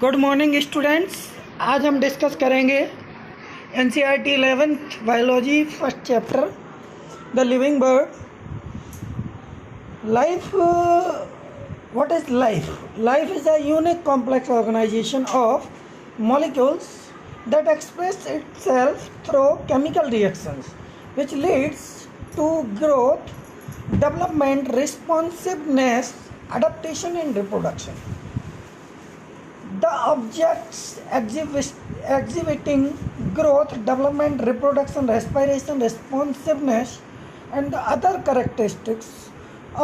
Good morning students. आज हम discuss करेंगे NCERT 11th biology first chapter the living bird. Life, what is life? Life is a unique complex organization of molecules that express itself through chemical reactions which leads to growth, development, responsiveness, adaptation and reproduction. The objects exhibiting growth, development, reproduction, respiration, responsiveness, and the other characteristics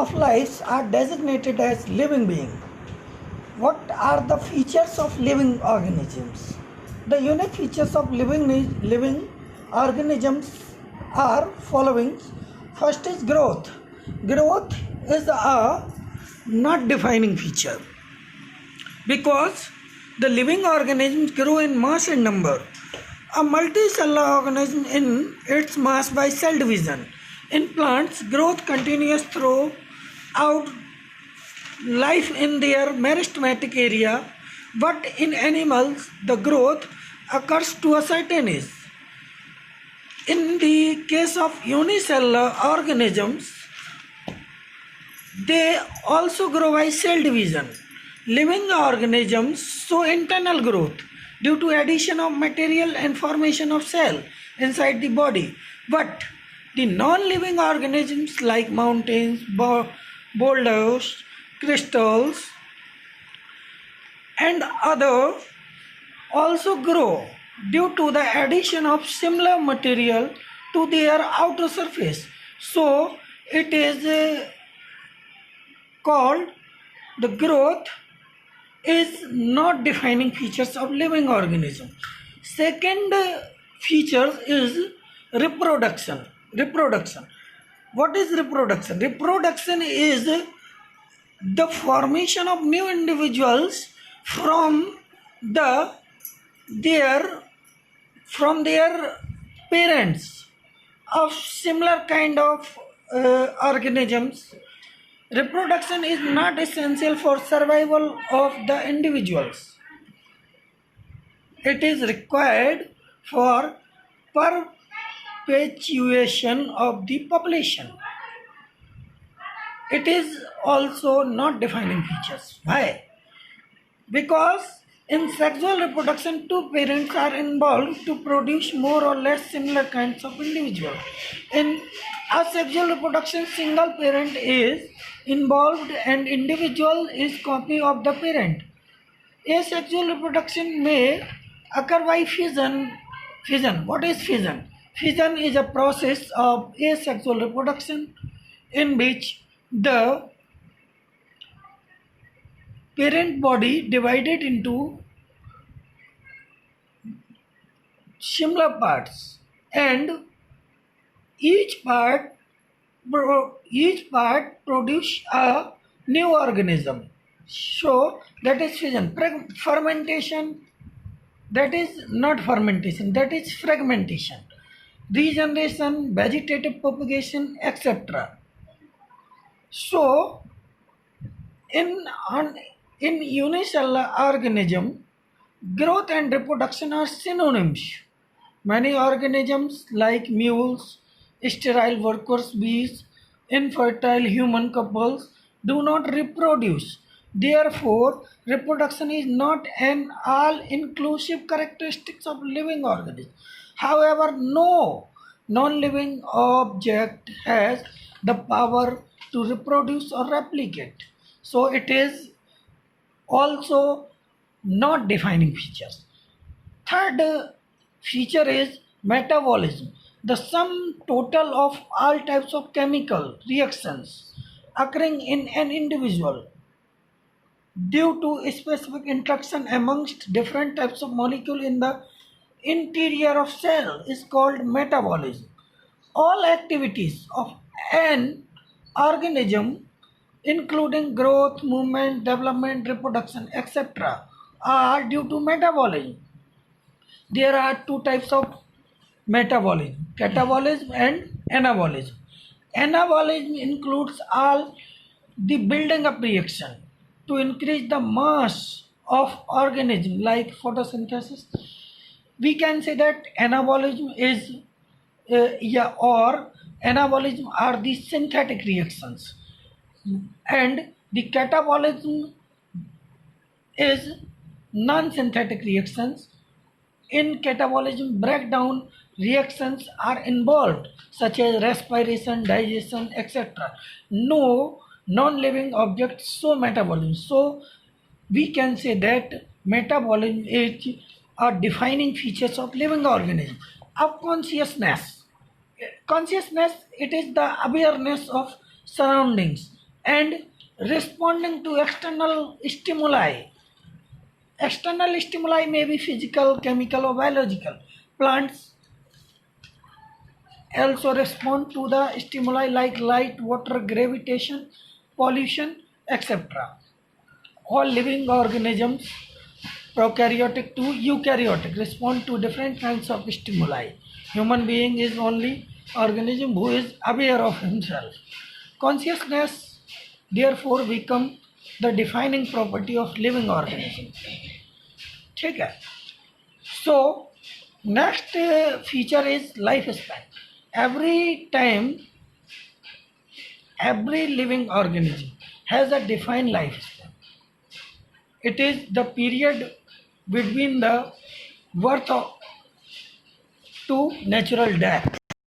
of life are designated as living beings. What are the features of living organisms? The unique features of living organisms are following. First is growth. Growth is a not defining feature because the living organisms grow in mass and number. A multicellular organism in its mass by cell division. In plants, growth continues throughout life in their meristematic area, but in animals, the growth occurs to a certain age. In the case of unicellular organisms, they also grow by cell division. Living organisms show internal growth due to addition of material and formation of cell inside the body. But the non-living organisms like mountains, boulders, crystals and other also grow due to the addition of similar material to their outer surface. So it is called the growth is not defining features of living organism. Second feature is reproduction. What is reproduction? Reproduction is the formation of new individuals from their parents of similar kind of organisms. Reproduction is not essential for survival of the individuals. It is required for perpetuation of the population. It is also not defining features. Why? Because in sexual reproduction, two parents are involved to produce more or less similar kinds of individuals. In asexual reproduction, single parent is involved and individual is copy of the parent. Asexual reproduction may occur by fission. What is fission? Fission is a process of asexual reproduction in which the parent body divided into similar parts and each part produce a new organism. So that is fission. Fermentation, that is not fermentation, that is fragmentation. Regeneration, vegetative propagation, etc. So in unicellular organism, growth and reproduction are synonyms. Many organisms like mules, sterile workers bees, infertile human couples do not reproduce. Therefore, reproduction is not an all-inclusive characteristic of living organisms. However, no non-living object has the power to reproduce or replicate. So it is also not defining features. Third feature is metabolism. The sum total of all types of chemical reactions occurring in an individual due to specific interaction amongst different types of molecule in the interior of cell is called metabolism. All activities of an organism including growth, movement, development, reproduction, etc. are due to metabolism. There are two types of metabolism, catabolism and anabolism. Anabolism includes all the building up reaction to increase the mass of organism like photosynthesis. We can say that anabolism is or anabolism are the synthetic reactions, and the catabolism is non-synthetic reactions. In catabolism, breakdown reactions are involved, such as respiration, digestion, etc. No non-living objects show metabolism. So, we can say that metabolism is a defining features of living organism. Of consciousness. Consciousness, it is the awareness of surroundings and responding to external stimuli. External stimuli may be physical, chemical, or biological. Plants also respond to the stimuli like light, water, gravitation, pollution, etc. All living organisms, prokaryotic to eukaryotic, respond to different kinds of stimuli. Human being is only organism who is aware of himself. Consciousness therefore become the defining property of living organism. ठीक है. So next feature is lifespan. Every time, every living organism has a defined lifespan. It is the period between the birth to natural death.